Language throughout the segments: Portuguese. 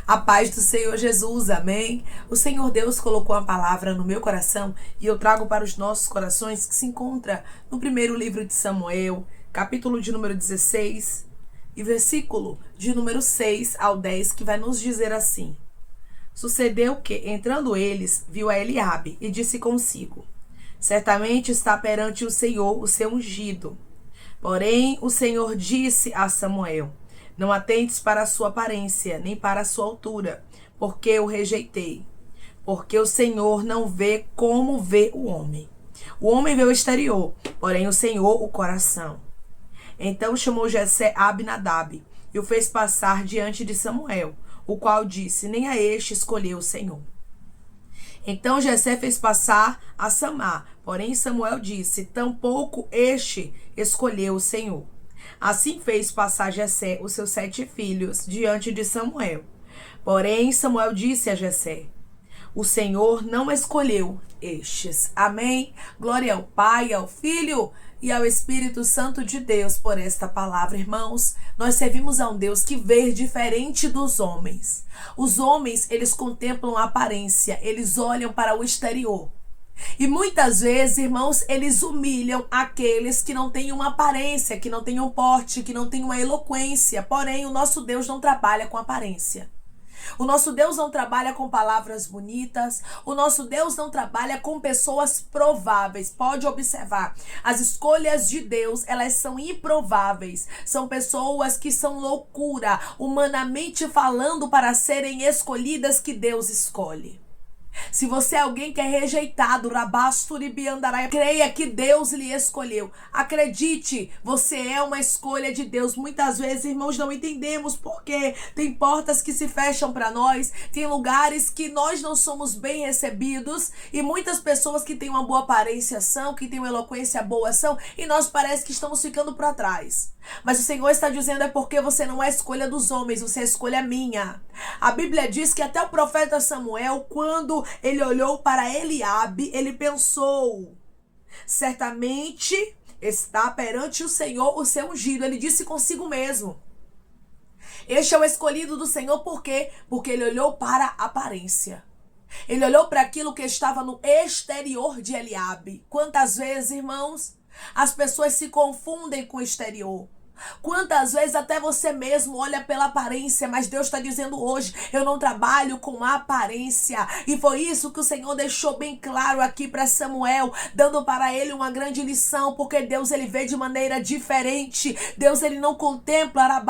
A paz do Senhor Jesus, amém? O Senhor Deus colocou a palavra no meu coração e eu trago para os nossos corações que se encontra no primeiro livro de Samuel, capítulo de número 16 e versículo de número 6 ao 10, que vai nos dizer assim: Sucedeu que, entrando eles, viu a Eliabe e disse consigo: Certamente está perante o Senhor o seu ungido. Porém, o Senhor disse a Samuel: Não atentes para a sua aparência, nem para a sua altura, porque eu rejeitei. Porque o Senhor não vê como vê o homem. O homem vê o exterior, porém o Senhor o coração. Então chamou Jessé a Abinadab e o fez passar diante de Samuel, o qual disse: Nem a este escolheu o Senhor. Então Jessé fez passar a Samá, porém Samuel disse: Tampouco este escolheu o Senhor. Assim fez passar Jessé os seus 7 filhos diante de Samuel. Porém Samuel disse a Jessé: O Senhor não escolheu estes. Amém? Glória ao Pai, ao Filho e ao Espírito Santo de Deus por esta palavra, irmãos. Nós servimos a um Deus que vê diferente dos homens. Os homens, eles contemplam a aparência, eles olham para o exterior. E muitas vezes, irmãos, eles humilham aqueles que não têm uma aparência, que não têm um porte, que não têm uma eloquência. Porém, o nosso Deus não trabalha com aparência. O nosso Deus não trabalha com palavras bonitas. O nosso Deus não trabalha com pessoas prováveis. Pode observar, as escolhas de Deus, elas são improváveis. São pessoas que são loucura, humanamente falando, para serem escolhidas, que Deus escolhe. Se você é alguém que é rejeitado, rabasturibiandarai, creia que Deus lhe escolheu. Acredite, você é uma escolha de Deus. Muitas vezes, irmãos, não entendemos porque tem portas que se fecham para nós, tem lugares que nós não somos bem recebidos, e muitas pessoas que têm uma boa aparência são, que têm uma eloquência boa são, e nós parece que estamos ficando para trás. Mas o Senhor está dizendo: é porque você não é escolha dos homens, você é escolha minha. A Bíblia diz que até o profeta Samuel, quando ele olhou para Eliabe, ele pensou: certamente está perante o Senhor o seu ungido. Ele disse consigo mesmo: este é o escolhido do Senhor. Por quê? Porque ele olhou para a aparência. Ele olhou para aquilo que estava no exterior de Eliabe. Quantas vezes, irmãos, as pessoas se confundem com o exterior? Quantas vezes até você mesmo olha pela aparência, mas Deus está dizendo hoje: eu não trabalho com aparência. E foi isso que o Senhor deixou bem claro aqui para Samuel, dando para ele uma grande lição, porque Deus, ele vê de maneira diferente. Deus, ele não contempla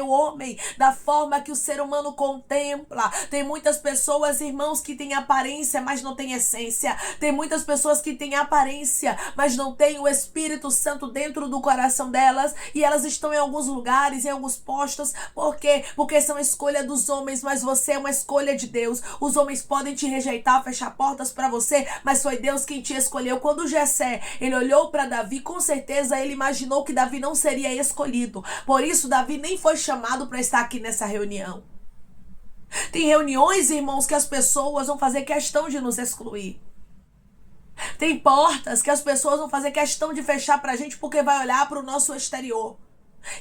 o homem da forma que o ser humano contempla. Tem muitas pessoas, irmãos, que têm aparência, mas não têm essência. Tem muitas pessoas que têm aparência, mas não têm o Espírito Santo dentro do coração delas. E elas estão em alguns lugares, em alguns postos. Por quê? Porque são escolha dos homens, mas você é uma escolha de Deus. Os homens podem te rejeitar, fechar portas para você, mas foi Deus quem te escolheu. Quando Jessé, ele olhou para Davi, com certeza ele imaginou que Davi não seria escolhido. Por isso Davi nem foi chamado para estar aqui nessa reunião. Tem reuniões, irmãos, que as pessoas vão fazer questão de nos excluir. Tem portas que as pessoas vão fazer questão de fechar pra gente, porque vai olhar para o nosso exterior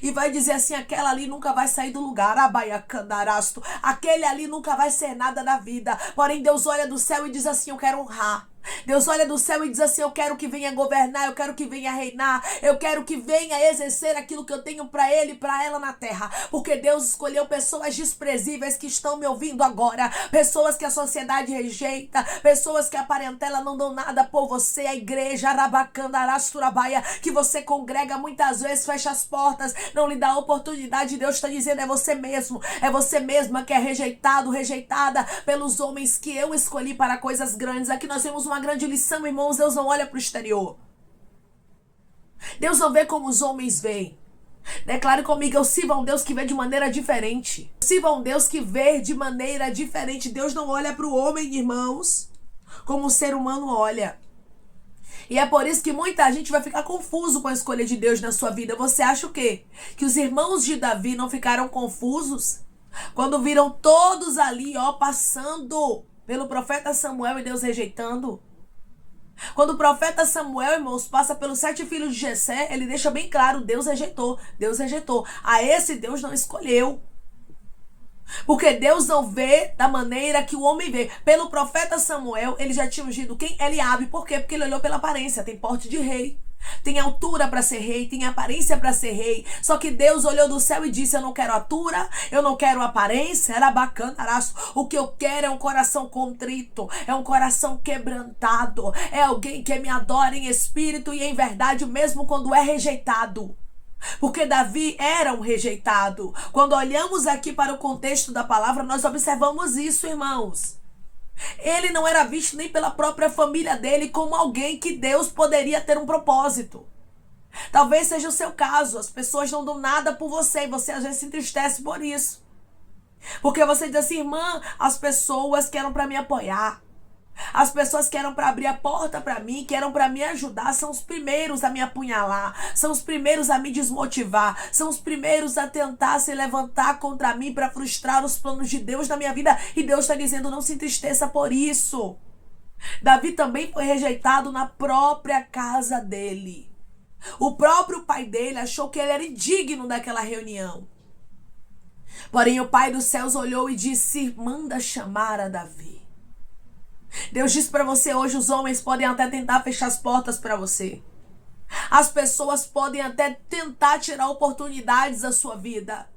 e vai dizer assim: aquela ali nunca vai sair do lugar, abaiacandarasto, aquele ali nunca vai ser nada na vida. Porém Deus olha do céu e diz assim: eu quero honrar. Deus olha do céu e diz assim: eu quero que venha governar, eu quero que venha reinar, eu quero que venha exercer aquilo que eu tenho para ele e para ela na terra. Porque Deus escolheu pessoas desprezíveis que estão me ouvindo agora, pessoas que a sociedade rejeita, pessoas que a parentela não dão nada por você. A igreja Arabacandarasturabaya, que você congrega, muitas vezes fecha as portas, não lhe dá oportunidade. Deus está dizendo: é você mesmo, é você mesma que é rejeitado, rejeitada pelos homens que eu escolhi para coisas grandes. Aqui nós temos uma grande lição, irmãos. Deus não olha para o exterior. Deus não vê como os homens veem. Declare comigo: eu sirvo a um Deus que vê de maneira diferente. Eu sirvo a um Deus que vê de maneira diferente. Deus não olha para o homem, irmãos, como o ser humano olha. E é por isso que muita gente vai ficar confuso com a escolha de Deus na sua vida. Você acha o quê? Que os irmãos de Davi não ficaram confusos quando viram todos ali, passando pelo profeta Samuel e Deus rejeitando? Quando o profeta Samuel, irmãos, passa pelos 7 filhos de Jessé, ele deixa bem claro: Deus rejeitou, Deus rejeitou. A esse Deus não escolheu. Porque Deus não vê da maneira que o homem vê. Pelo profeta Samuel, ele já tinha ungido quem? Eliabe. Por quê? Porque ele olhou pela aparência. Tem porte de rei. Tem altura para ser rei, tem aparência para ser rei. Só que Deus olhou do céu e disse: eu não quero altura, eu não quero aparência. Era bacana, araço. O que eu quero é um coração contrito, é um coração quebrantado, é alguém que me adora em espírito e em verdade, mesmo quando é rejeitado. Porque Davi era um rejeitado. Quando olhamos aqui para o contexto da palavra, nós observamos isso, irmãos. Ele não era visto nem pela própria família dele como alguém que Deus poderia ter um propósito. Talvez seja o seu caso. As pessoas não dão nada por você e você às vezes se entristece por isso. Porque você diz assim: irmã, as pessoas que eram para me apoiar, as pessoas que eram para abrir a porta para mim, que eram para me ajudar, são os primeiros a me apunhalar, são os primeiros a me desmotivar, são os primeiros a tentar se levantar contra mim para frustrar os planos de Deus na minha vida. E Deus está dizendo: não se entristeça por isso. Davi também foi rejeitado na própria casa dele. O próprio pai dele achou que ele era indigno daquela reunião. Porém, o Pai dos céus olhou e disse: manda chamar a Davi. Deus diz para você hoje: os homens podem até tentar fechar as portas para você. As pessoas podem até tentar tirar oportunidades da sua vida.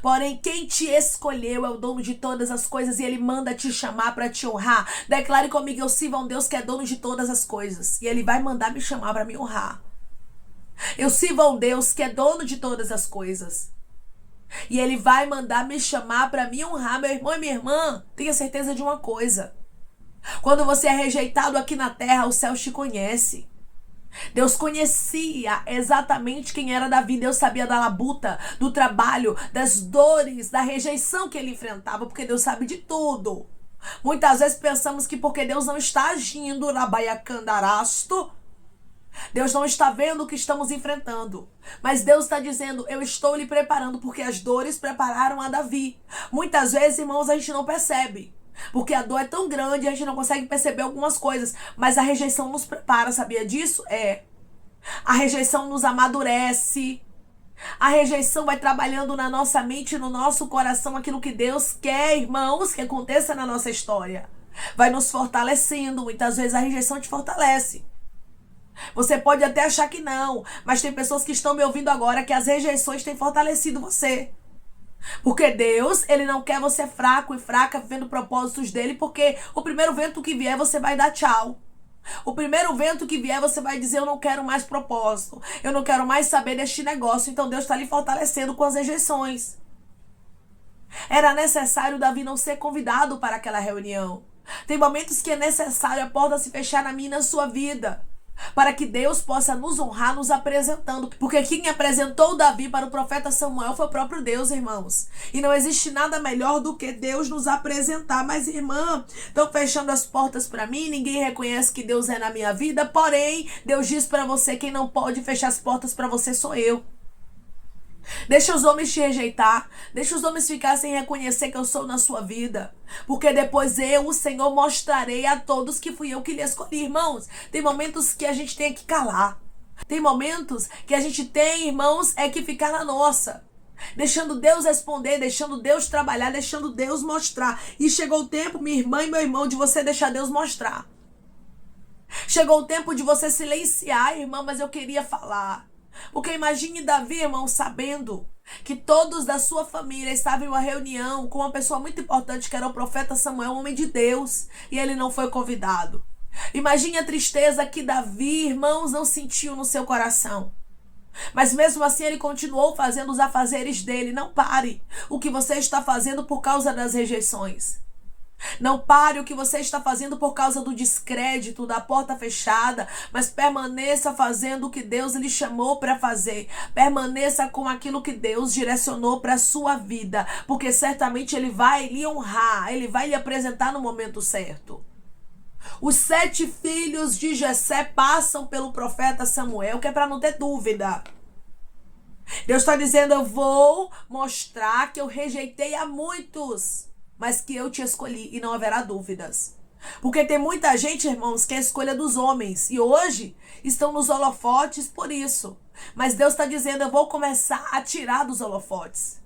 Porém, quem te escolheu é o dono de todas as coisas e ele manda te chamar para te honrar. Declare comigo: eu sirvo a um Deus que é dono de todas as coisas e ele vai mandar me chamar para me honrar. Eu sirvo a um Deus que é dono de todas as coisas e ele vai mandar me chamar para me honrar. Meu irmão e minha irmã, tenha certeza de uma coisa: quando você é rejeitado aqui na terra, o céu te conhece. Deus conhecia exatamente quem era Davi. Deus sabia da labuta, do trabalho, das dores, da rejeição que ele enfrentava, porque Deus sabe de tudo. Muitas vezes pensamos que porque Deus não está agindo, rabaiacandarasto, Deus não está vendo o que estamos enfrentando. Mas Deus está dizendo: eu estou lhe preparando, porque as dores prepararam a Davi. Muitas vezes, irmãos, a gente não percebe. Porque a dor é tão grande, a gente não consegue perceber algumas coisas. Mas a rejeição nos prepara, sabia disso? A rejeição nos amadurece. A rejeição vai trabalhando na nossa mente, no nosso coração, aquilo que Deus quer, irmãos, que aconteça na nossa história. Vai nos fortalecendo. Muitas vezes a rejeição te fortalece. Você pode até achar que não, mas tem pessoas que estão me ouvindo agora que as rejeições têm fortalecido você. Porque Deus, ele não quer você fraco e fraca vivendo propósitos dele, porque o primeiro vento que vier você vai dar tchau. O primeiro vento que vier você vai dizer: eu não quero mais propósito, eu não quero mais saber deste negócio. Então Deus está lhe fortalecendo com as rejeições. Era necessário Davi não ser convidado para aquela reunião. Tem momentos que é necessário a porta se fechar na minha e na sua vida, para que Deus possa nos honrar nos apresentando. Porque quem apresentou Davi para o profeta Samuel foi o próprio Deus, irmãos. E não existe nada melhor do que Deus nos apresentar. Mas, irmã, estão fechando as portas para mim, ninguém reconhece que Deus é na minha vida. Porém, Deus diz para você: quem não pode fechar as portas para você sou eu. Deixa os homens te rejeitar. Deixa os homens ficar sem reconhecer que eu sou na sua vida. Porque depois eu, o Senhor, mostrarei a todos que fui eu que lhe escolhi. Irmãos, tem momentos que a gente tem que calar. Tem momentos que a gente tem, irmãos, que ficar na nossa. Deixando Deus responder, deixando Deus trabalhar, deixando Deus mostrar. E chegou o tempo, minha irmã e meu irmão, de você deixar Deus mostrar. Chegou o tempo de você silenciar: irmã, mas eu queria falar. Porque imagine Davi, irmão, sabendo que todos da sua família estavam em uma reunião com uma pessoa muito importante, que era o profeta Samuel, um homem de Deus, e ele não foi convidado. Imagine a tristeza que Davi, irmãos, não sentiu no seu coração. Mas mesmo assim ele continuou fazendo os afazeres dele. Não pare o que você está fazendo por causa das rejeições. Não pare o que você está fazendo por causa do descrédito, da porta fechada, mas permaneça fazendo o que Deus lhe chamou para fazer. Permaneça com aquilo que Deus direcionou para a sua vida, porque certamente ele vai lhe honrar, ele vai lhe apresentar no momento certo. Os 7 filhos de Jessé passam pelo profeta Samuel, que é para não ter dúvida. Deus está dizendo: eu vou mostrar que eu rejeitei a muitos, mas que eu te escolhi e não haverá dúvidas. Porque tem muita gente, irmãos, que é a escolha dos homens. E hoje estão nos holofotes por isso. Mas Deus está dizendo: eu vou começar a tirar dos holofotes.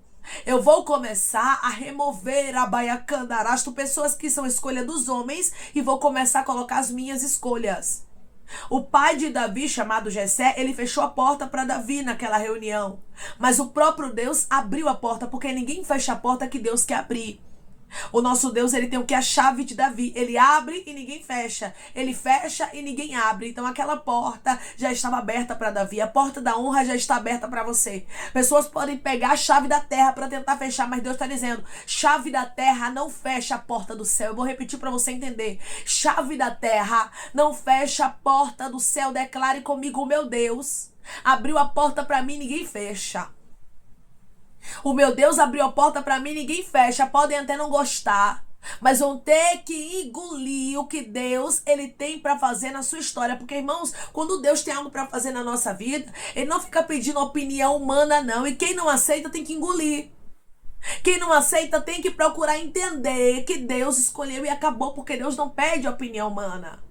Eu vou começar a remover a baiacandarasto, pessoas que são escolha dos homens, e vou começar a colocar as minhas escolhas. O pai de Davi, chamado Jessé, ele fechou a porta para Davi naquela reunião. Mas o próprio Deus abriu a porta, porque ninguém fecha a porta que Deus quer abrir. O nosso Deus, ele tem o que? A chave de Davi. Ele abre e ninguém fecha. Ele fecha e ninguém abre. Então aquela porta já estava aberta para Davi. A porta da honra já está aberta para você. Pessoas podem pegar a chave da terra para tentar fechar, mas Deus está dizendo, chave da terra não fecha a porta do céu. Eu vou repetir para você entender. Chave da terra não fecha a porta do céu. Declare comigo, o meu Deus abriu a porta para mim, ninguém fecha. O meu Deus abriu a porta para mim, ninguém fecha. Podem até não gostar, mas vão ter que engolir o que Deus ele tem para fazer na sua história. Porque, irmãos, quando Deus tem algo para fazer na nossa vida, ele não fica pedindo opinião humana, não. E quem não aceita tem que engolir. Quem não aceita tem que procurar entender que Deus escolheu e acabou, porque Deus não pede opinião humana.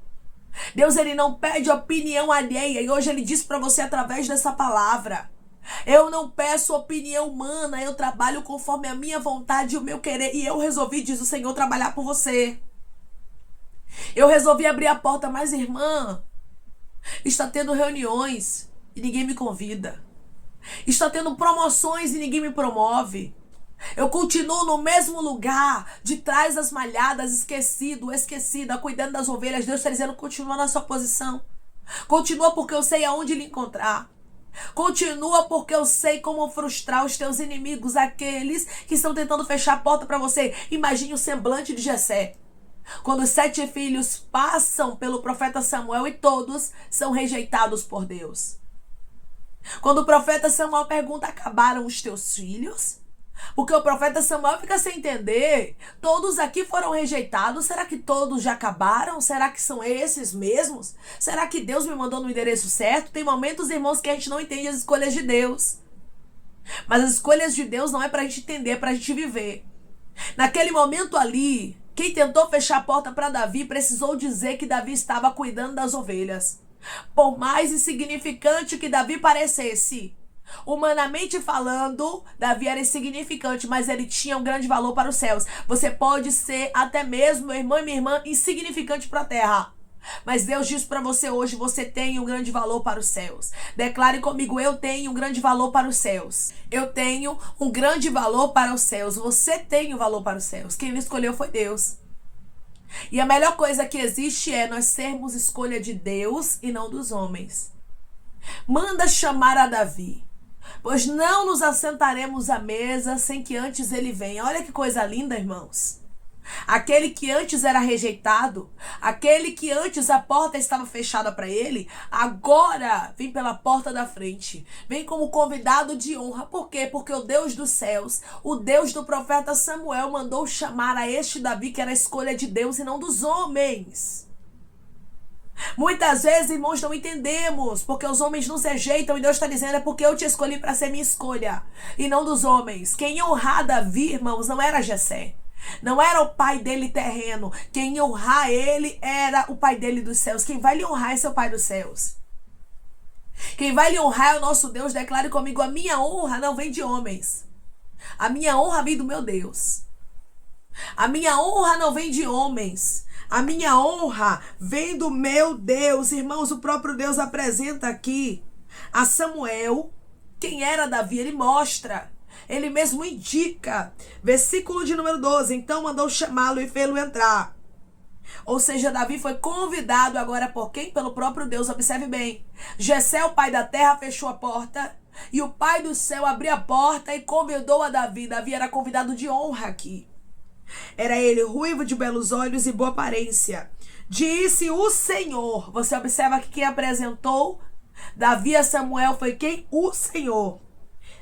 Deus ele não pede opinião alheia. E hoje ele diz para você através dessa palavra: eu não peço opinião humana, eu trabalho conforme a minha vontade e o meu querer. E eu resolvi, diz o Senhor, trabalhar por você. Eu resolvi abrir a porta, mas irmã, está tendo reuniões e ninguém me convida. Está tendo promoções e ninguém me promove. Eu continuo no mesmo lugar, de trás das malhadas, esquecida, cuidando das ovelhas. Deus está dizendo, continua na sua posição. Continua porque eu sei aonde lhe encontrar. Continua porque eu sei como frustrar os teus inimigos, aqueles que estão tentando fechar a porta para você. Imagine o semblante de Jessé, quando os 7 filhos passam pelo profeta Samuel e todos são rejeitados por Deus. Quando o profeta Samuel pergunta, acabaram os teus filhos? Porque o profeta Samuel fica sem entender. Todos aqui foram rejeitados. Será que todos já acabaram? Será que são esses mesmos? Será que Deus me mandou no endereço certo? Tem momentos, irmãos, que a gente não entende as escolhas de Deus. Mas as escolhas de Deus não é pra gente entender, é pra gente viver. Naquele momento ali, quem tentou fechar a porta para Davi precisou dizer que Davi estava cuidando das ovelhas. Por mais insignificante que Davi parecesse, humanamente falando, Davi era insignificante, mas ele tinha um grande valor para os céus. Você pode ser até mesmo, meu irmão e minha irmã, insignificante para a terra, mas Deus diz para você hoje, você tem um grande valor para os céus. Declare comigo, eu tenho um grande valor para os céus. Eu tenho um grande valor para os céus. Você tem um valor para os céus. Quem me escolheu foi Deus. E a melhor coisa que existe é nós sermos escolha de Deus e não dos homens. Manda chamar a Davi, pois não nos assentaremos à mesa sem que antes ele venha. Olha que coisa linda, irmãos. Aquele que antes era rejeitado, aquele que antes a porta estava fechada para ele, agora vem pela porta da frente, vem como convidado de honra. Por quê? Porque o Deus dos céus, o Deus do profeta Samuel, mandou chamar a este Davi, que era a escolha de Deus e não dos homens. Muitas vezes, irmãos, não entendemos, porque os homens nos rejeitam, e Deus está dizendo, é porque eu te escolhi para ser minha escolha, e não dos homens. Quem ia honrar Davi, irmãos, não era Jessé, não era o pai dele terreno. Quem ia honrar ele era o pai dele dos céus. Quem vai lhe honrar é seu pai dos céus. Quem vai lhe honrar é o nosso Deus. Declare comigo, a minha honra não vem de homens, a minha honra vem do meu Deus. A minha honra não vem de homens, a minha honra vem do meu Deus. Irmãos, o próprio Deus apresenta aqui a Samuel quem era Davi. Ele mostra, ele mesmo indica. Versículo de número 12. Então mandou chamá-lo e fê-lo entrar. Ou seja, Davi foi convidado agora por quem? Pelo próprio Deus. Observe bem. Jessé, o pai da terra, fechou a porta, e o pai do céu abriu a porta e convidou a Davi. Davi era convidado de honra aqui. Era ele ruivo de belos olhos e boa aparência. Disse o Senhor. Você observa que quem apresentou Davi a Samuel foi quem? O Senhor.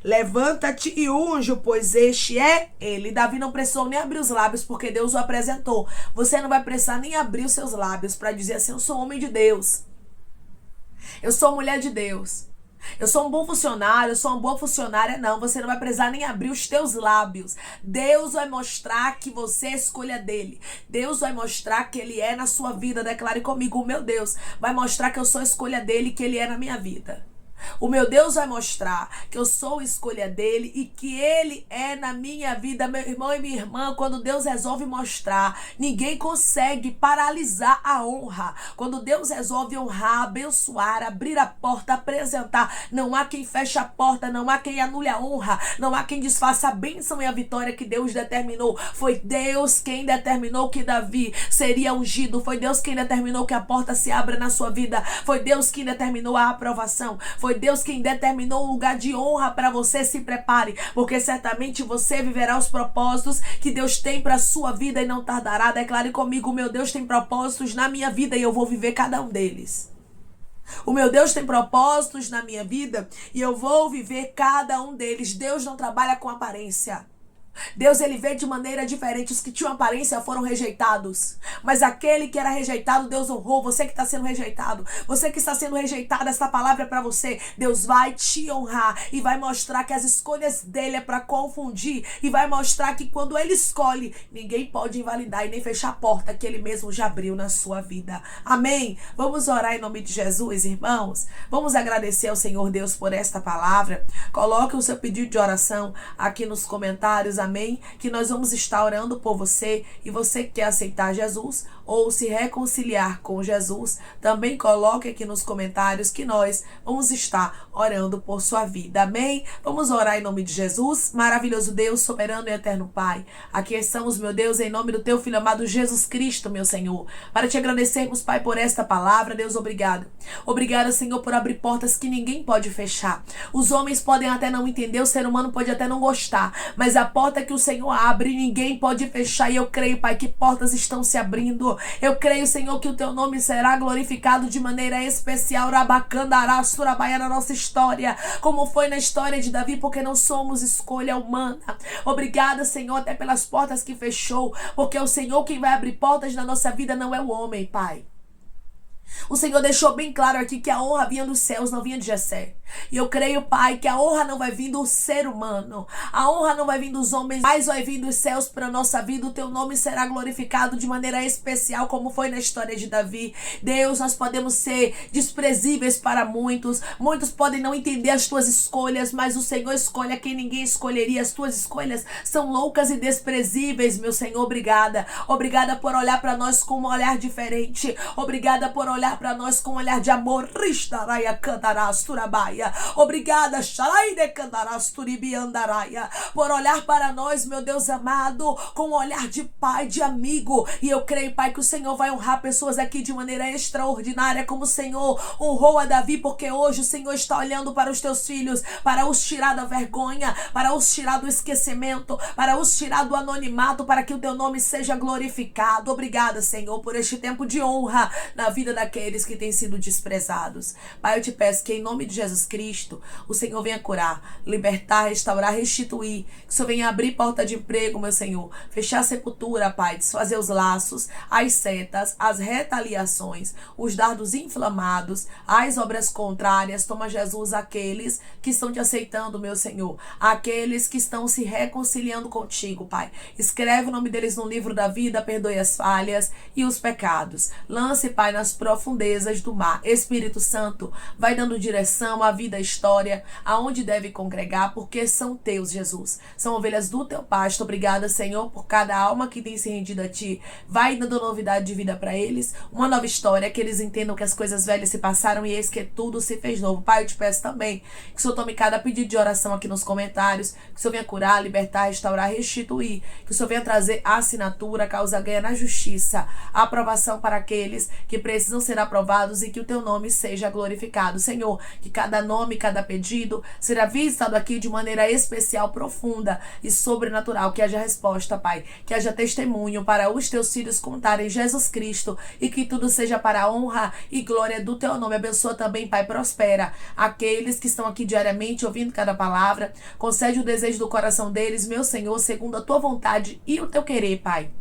Levanta-te e unge, pois este é ele. Davi não precisou nem abrir os lábios, porque Deus o apresentou. Você não vai precisar nem abrir os seus lábios para dizer assim, eu sou homem de Deus, eu sou mulher de Deus, eu sou um bom funcionário, eu sou uma boa funcionária. Não, você não vai precisar nem abrir os teus lábios. Deus vai mostrar que você é escolha dele. Deus vai mostrar que ele é na sua vida. Declare comigo, o meu Deus vai mostrar que eu sou a escolha dele, que ele é na minha vida. O meu Deus vai mostrar que eu sou escolha dele e que ele é na minha vida. Meu irmão e minha irmã, quando Deus resolve mostrar, ninguém consegue paralisar a honra. Quando Deus resolve honrar, abençoar, abrir a porta, apresentar, não há quem feche a porta, não há quem anule a honra, não há quem desfaça a bênção e a vitória que Deus determinou. Foi Deus quem determinou que Davi seria ungido. Foi Deus quem determinou que a porta se abra na sua vida. Foi Deus quem determinou a aprovação. Foi Deus quem determinou um lugar de honra para você. Se prepare, porque certamente você viverá os propósitos que Deus tem para a sua vida e não tardará. Declare comigo: meu Deus tem propósitos na minha vida e eu vou viver cada um deles. O meu Deus tem propósitos na minha vida e eu vou viver cada um deles. Deus não trabalha com aparência. Deus, ele vê de maneira diferente. Os que tinham aparência foram rejeitados, mas aquele que era rejeitado, Deus honrou. Você que está sendo rejeitado, você que está sendo rejeitado, essa palavra é para você. Deus vai te honrar e vai mostrar que as escolhas dele é para confundir, e vai mostrar que quando ele escolhe, ninguém pode invalidar e nem fechar a porta que ele mesmo já abriu na sua vida. Amém? Vamos orar em nome de Jesus, irmãos. Vamos agradecer ao Senhor Deus por esta palavra. Coloque o seu pedido de oração aqui nos comentários. Amém? Que nós vamos estar orando por você, e você que quer aceitar Jesus ou se reconciliar com Jesus, também coloque aqui nos comentários que nós vamos estar orando por sua vida. Amém? Vamos orar em nome de Jesus. Maravilhoso Deus, soberano e eterno Pai, aqui estamos, meu Deus, em nome do teu Filho amado Jesus Cristo, meu Senhor, para te agradecermos, Pai, por esta palavra. Deus, obrigado. Obrigada, Senhor, por abrir portas que ninguém pode fechar. Os homens podem até não entender, o ser humano pode até não gostar, mas a porta que o Senhor abre, ninguém pode fechar. E eu creio, Pai, que portas estão se abrindo. Eu creio, Senhor, que o teu nome será glorificado de maneira especial, Rabacandará, Surabaia, na nossa história, como foi na história de Davi, porque não somos escolha humana. Obrigada, Senhor, até pelas portas que fechou, porque é o Senhor quem vai abrir portas na nossa vida, não é o homem, Pai. O Senhor deixou bem claro aqui que a honra vinha dos céus, não vinha de Jessé. E eu creio, Pai, que a honra não vai vir do ser humano. A honra não vai vir dos homens, mas vai vir dos céus para a nossa vida. O teu nome será glorificado de maneira especial, como foi na história de Davi. Deus, nós podemos ser desprezíveis para muitos. Muitos podem não entender as tuas escolhas, mas o Senhor escolhe a quem ninguém escolheria. As tuas escolhas são loucas e desprezíveis, meu Senhor. Obrigada. Obrigada por olhar para nós com um olhar diferente. Obrigada por olhar para nós com um olhar de amor. Obrigada, por olhar para nós, meu Deus amado, com um olhar de pai, de amigo. E eu creio, Pai, que o Senhor vai honrar pessoas aqui de maneira extraordinária, como o Senhor honrou a Davi, porque hoje o Senhor está olhando para os teus filhos, para os tirar da vergonha, para os tirar do esquecimento, para os tirar do anonimato, para que o teu nome seja glorificado. Obrigada, Senhor, por este tempo de honra na vida daqueles que têm sido desprezados. Pai, eu te peço que em nome de Jesus Cristo, o Senhor venha curar, libertar, restaurar, restituir. Que o Senhor venha abrir porta de emprego, meu Senhor. Fechar a sepultura, Pai. Desfazer os laços, as setas, as retaliações, os dardos inflamados, as obras contrárias. Toma, Jesus, aqueles que estão te aceitando, meu Senhor. Aqueles que estão se reconciliando contigo, Pai. Escreve o nome deles no livro da vida, perdoe as falhas e os pecados. Lance, Pai, nas profundezas do mar. Espírito Santo, vai dando direção à vida, à história, aonde deve congregar, porque são teus, Jesus. São ovelhas do teu pasto. Obrigada, Senhor, por cada alma que tem se rendido a ti. Vai dando novidade de vida para eles, uma nova história, que eles entendam que as coisas velhas se passaram e eis que tudo se fez novo. Pai, eu te peço também que o Senhor tome cada pedido de oração aqui nos comentários, que o Senhor venha curar, libertar, restaurar, restituir, que o Senhor venha trazer a assinatura, causa ganha na justiça, a aprovação para aqueles que precisam ser aprovados e que o teu nome seja glorificado. Senhor, que cada nome, cada pedido será visitado aqui de maneira especial, profunda e sobrenatural. Que haja resposta, Pai. Que haja testemunho para os teus filhos contarem Jesus Cristo e que tudo seja para a honra e glória do teu nome. Abençoa também, Pai, prospera aqueles que estão aqui diariamente ouvindo cada palavra. Concede o desejo do coração deles, meu Senhor, segundo a tua vontade e o teu querer, Pai.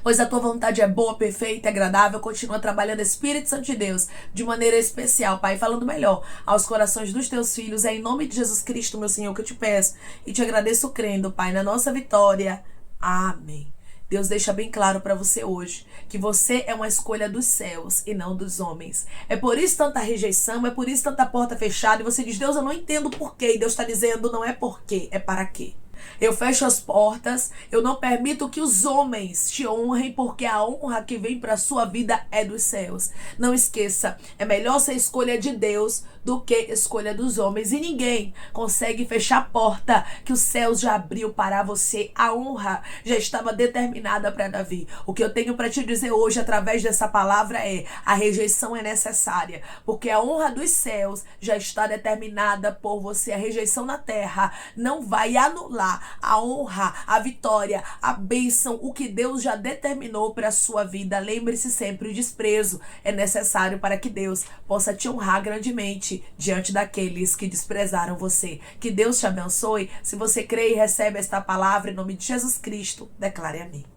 Pois a tua vontade é boa, perfeita, agradável. Continua trabalhando, Espírito Santo de Deus, de maneira especial, Pai, falando melhor aos corações dos teus filhos. É em nome de Jesus Cristo, meu Senhor, que eu te peço e te agradeço crendo, Pai, na nossa vitória. Amém. Deus deixa bem claro para você hoje que você é uma escolha dos céus e não dos homens. É por isso tanta rejeição, é por isso tanta porta fechada. E você diz, Deus, eu não entendo por quê. E Deus está dizendo, não é por quê, é para quê. Eu fecho as portas, eu não permito que os homens te honrem, porque a honra que vem para a sua vida é dos céus. Não esqueça, é melhor ser escolha de Deus do que escolha dos homens. E ninguém consegue fechar a porta que os céus já abriu para você. A honra já estava determinada para Davi. O que eu tenho para te dizer hoje através dessa palavra é: a rejeição é necessária, porque a honra dos céus já está determinada por você. A rejeição na terra não vai anular a honra, a vitória, a bênção, o que Deus já determinou para a sua vida. Lembre-se sempre, o desprezo é necessário para que Deus possa te honrar grandemente diante daqueles que desprezaram você. Que Deus te abençoe. Se você crê e recebe esta palavra em nome de Jesus Cristo, declare amém.